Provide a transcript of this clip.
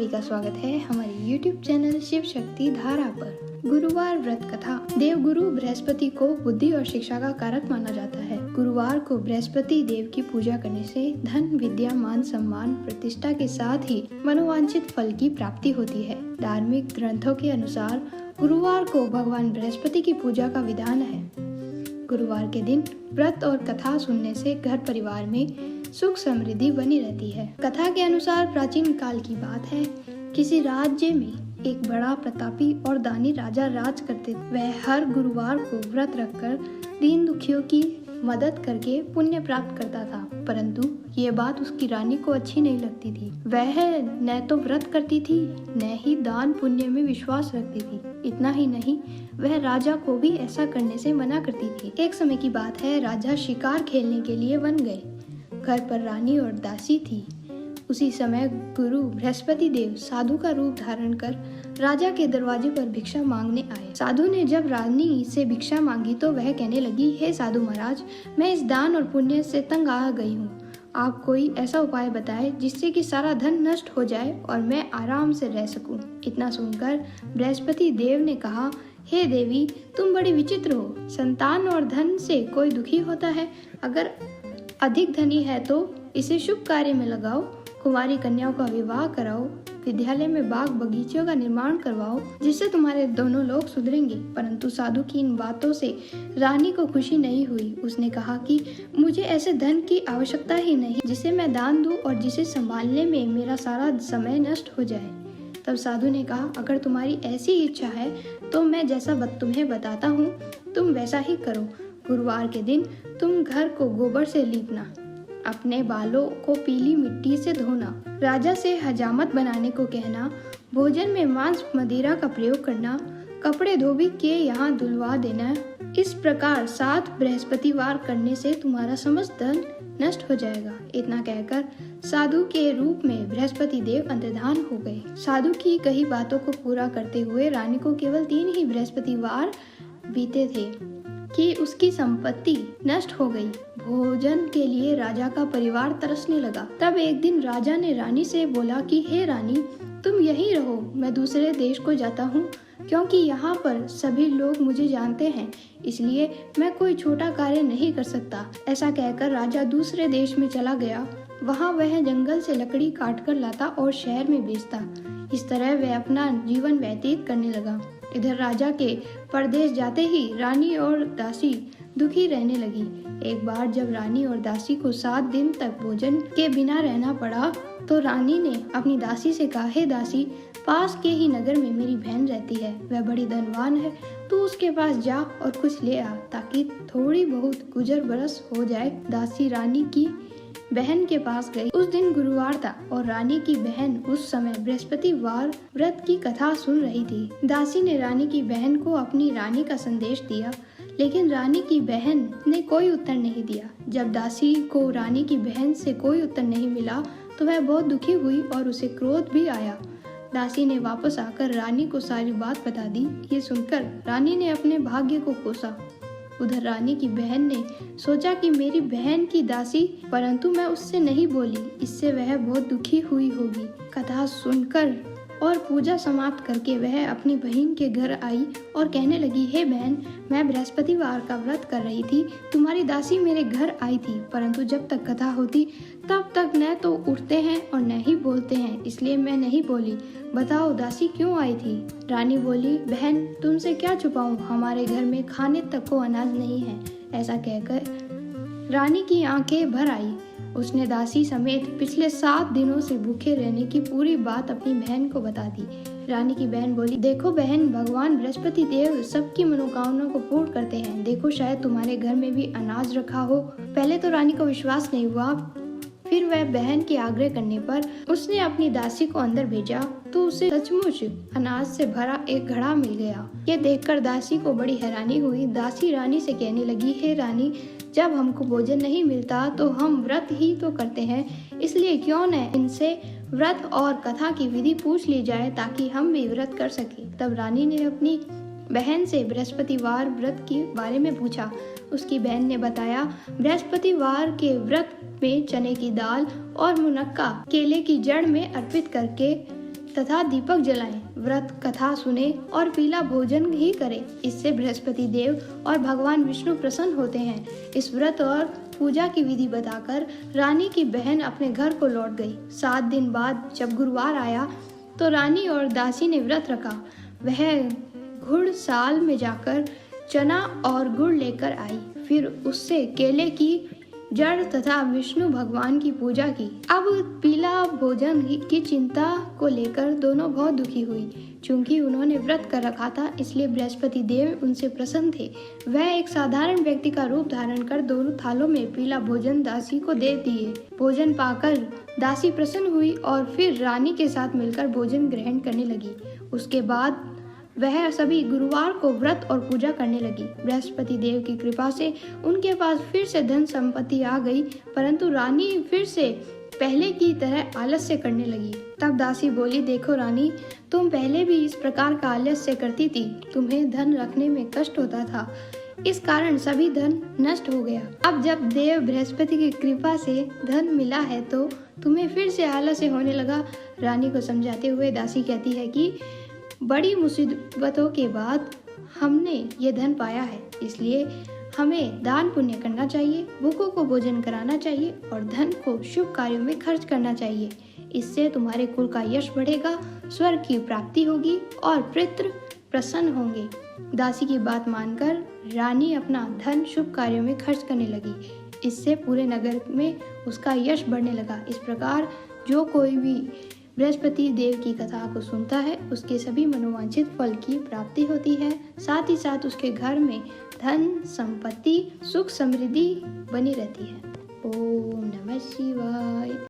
सभी का स्वागत है हमारे YouTube चैनल शिव शक्ति धारा पर। गुरुवार व्रत कथा। देवगुरु बृहस्पति को बुद्धि और शिक्षा का कारक माना जाता है। गुरुवार को बृहस्पति देव की पूजा करने से धन, विद्या, मान सम्मान, प्रतिष्ठा के साथ ही मनोवांछित फल की प्राप्ति होती है। धार्मिक ग्रंथों के अनुसार गुरुवार को भगवान बृहस्पति की पूजा का विधान है। गुरुवार के दिन व्रत और कथा सुनने से घर परिवार में सुख समृद्धि बनी रहती है। कथा के अनुसार प्राचीन काल की बात है। किसी राज्य में एक बड़ा प्रतापी और दानी राजा राज करते थे। वह हर गुरुवार को व्रत रखकर दीन दुखियों की मदद करके पुण्य प्राप्त करता था, परंतु ये बात उसकी रानी को अच्छी नहीं लगती थी। वह न तो व्रत करती थी, न ही दान पुण्य में विश्वास रखती थी। इतना ही नहीं, वह राजा को भी ऐसा करने से मना करती थी। एक समय की बात है, राजा शिकार खेलने के लिए वन गए। घर पर रानी और दासी थी। उसी समय गुरु बृहस्पति देव साधु का रूप धारण कर राजा के दरवाजे पर भिक्षा मांगने आए। साधु ने जब रानी से भिक्षा मांगी तो वह कहने लगी, हे साधु महाराज, मैं इस दान और पुण्य से तंग आ गई हूँ। आप कोई ऐसा उपाय बताएं जिससे कि सारा धन नष्ट हो जाए और मैं आराम से रह सकूं। इतना सुनकर बृहस्पति देव ने कहा, हे देवी, तुम बड़ी विचित्र हो। संतान और धन से कोई दुखी होता है? अगर अधिक धनी है तो इसे शुभ कार्य में लगाओ, कुंवारी कन्याओं का विवाह कराओ, विद्यालय में बाग बगीचों का निर्माण करवाओ, जिससे तुम्हारे दोनों लोग सुधरेंगे। परंतु साधु की इन बातों से रानी को खुशी नहीं हुई। उसने कहा कि मुझे ऐसे धन की आवश्यकता ही नहीं जिसे मैं दान दूं और जिसे संभालने में मेरा सारा समय नष्ट हो जाए। तब साधु ने कहा, अगर तुम्हारी ऐसी इच्छा है तो मैं जैसा तुम्हें बताता हूँ तुम वैसा ही करो। गुरुवार के दिन तुम घर को गोबर से लीपना, अपने बालों को पीली मिट्टी से धोना, राजा से हजामत बनाने को कहना, भोजन में मांस मदिरा का प्रयोग करना, कपड़े धोबी के यहाँ धुलवा देना। इस प्रकार 7 बृहस्पतिवार करने से तुम्हारा समस्त धन नष्ट हो जाएगा। इतना कहकर साधु के रूप में बृहस्पति देव अंतर्धान हो गए। साधु की कही बातों को पूरा करते हुए रानी को केवल 3 ही बृहस्पतिवार बीते थे कि उसकी संपत्ति नष्ट हो गई। भोजन के लिए राजा का परिवार तरसने लगा। तब एक दिन राजा ने रानी से बोला कि हे रानी, तुम यहीं रहो, मैं दूसरे देश को जाता हूँ, क्योंकि यहाँ पर सभी लोग मुझे जानते हैं, इसलिए मैं कोई छोटा कार्य नहीं कर सकता। ऐसा कहकर राजा दूसरे देश में चला गया। वहाँ वह जंगल से लकड़ी काट कर लाता और शहर में बेचता। इस तरह वह अपना जीवन व्यतीत करने लगा। इधर राजा के परदेश जाते ही रानी और दासी दुखी रहने लगी। एक बार जब रानी और दासी को 7 दिन तक भोजन के बिना रहना पड़ा तो रानी ने अपनी दासी से कहा, हे दासी, पास के ही नगर में मेरी बहन रहती है, वह बड़ी धनवान है, तू उसके पास जा और कुछ ले आ ताकि थोड़ी बहुत गुजर बरस हो जाए। दासी रानी की बहन के पास गई। उस दिन गुरुवार था और रानी की बहन उस समय बृहस्पतिवार व्रत की कथा सुन रही थी। दासी ने रानी की बहन को अपनी रानी का संदेश दिया, लेकिन रानी की बहन ने कोई उत्तर नहीं दिया। जब दासी को रानी की बहन से कोई उत्तर नहीं मिला तो वह बहुत दुखी हुई और उसे क्रोध भी आया। दासी ने वापस आकर रानी को सारी बात बता दी। ये सुनकर रानी ने अपने भाग्य को कोसा। उधर रानी की बहन ने सोचा कि मेरी बहन की दासी, परंतु मैं उससे नहीं बोली, इससे वह बहुत दुखी हुई होगी। कथा सुनकर और पूजा समाप्त करके वह अपनी बहन के घर आई और कहने लगी, हे बहन, मैं बृहस्पतिवार का व्रत कर रही थी, तुम्हारी दासी मेरे घर आई थी, परंतु जब तक कथा होती तब तक न तो उठते हैं और न ही बोलते हैं, इसलिए मैं नहीं बोली। बताओ दासी क्यों आई थी? रानी बोली, बहन, तुमसे क्या छुपाऊं, हमारे घर में खाने तक को अनाज नहीं है। ऐसा कहकर रानी की आंखें भर आई। उसने दासी समेत पिछले 7 दिनों से भूखे रहने की पूरी बात अपनी बहन को बता दी। रानी की बहन बोली, देखो बहन, भगवान बृहस्पति देव सबकी मनोकामनाओं को पूर्ण करते हैं। देखो, शायद तुम्हारे घर में भी अनाज रखा हो। पहले तो रानी को विश्वास नहीं हुआ, फिर वह बहन के आग्रह करने पर उसने अपनी दासी को अंदर भेजा तो उसे सचमुच अनाज से भरा एक घड़ा मिल गया। ये देखकर दासी को बड़ी हैरानी हुई। दासी रानी से कहने लगी, हे रानी, जब हमको भोजन नहीं मिलता तो हम व्रत ही तो करते हैं, इसलिए क्यों न इनसे व्रत और कथा की विधि पूछ ली जाए ताकि हम भी व्रत कर सके। तब रानी ने अपनी बहन से बृहस्पतिवार व्रत के बारे में पूछा। उसकी बहन ने बताया, बृहस्पतिवार के व्रत में चने की दाल और मुनक्का केले की जड़ में अर्पित करके तथा दीपक जलाएं, व्रत कथा सुने और पीला भोजन ही करें। इससे बृहस्पति देव और भगवान विष्णु प्रसन्न होते हैं। इस व्रत और पूजा की विधि बताकर रानी की बहन अपने घर को लौट गई। 7 दिन बाद जब गुरुवार आया तो रानी और दासी ने व्रत रखा। वह घुड़साल में जाकर चना और गुड़ लेकर आई, फिर उससे केले की जड़ तथा विष्णु भगवान की पूजा की। अब पीला भोजन की चिंता को लेकर दोनों बहुत दुखी हुई। चूंकि उन्होंने व्रत कर रखा था, इसलिए बृहस्पति देव उनसे प्रसन्न थे। वह एक साधारण व्यक्ति का रूप धारण कर दोनों थालों में पीला भोजन दासी को दे दिए। भोजन पाकर दासी प्रसन्न हुई और फिर रानी के साथ मिलकर भोजन ग्रहण करने लगी। उसके बाद वह सभी गुरुवार को व्रत और पूजा करने लगी। बृहस्पति देव की कृपा से उनके पास फिर से धन संपत्ति आ गई, परंतु रानी फिर से पहले की तरह आलस्य करने लगी। तब दासी बोली, देखो रानी, तुम पहले भी इस प्रकार का आलस्य करती थी। तुम्हें धन रखने में कष्ट होता था, इस कारण सभी धन नष्ट हो गया। अब जब देव बृहस्पति की कृपा से धन मिला है तो तुम्हें फिर से आलस्य होने लगा। रानी को समझाते हुए दासी कहती है कि बड़ी मुसीबतों के बाद हमने ये धन पाया है, इसलिए हमें दान पुण्य करना चाहिए, भूखों को भोजन कराना चाहिए और धन को शुभ कार्यों में खर्च करना चाहिए। इससे तुम्हारे कुल का यश बढ़ेगा, स्वर्ग की प्राप्ति होगी और पितृ प्रसन्न होंगे। दासी की बात मानकर रानी अपना धन शुभ कार्यों में खर्च करने लगी। इससे पूरे नगर में उसका यश बढ़ने लगा। इस प्रकार जो कोई भी बृहस्पति देव की कथा को सुनता है, उसके सभी मनोवांछित फल की प्राप्ति होती है। साथ ही साथ उसके घर में धन संपत्ति सुख समृद्धि बनी रहती है। ओम नमः शिवाय।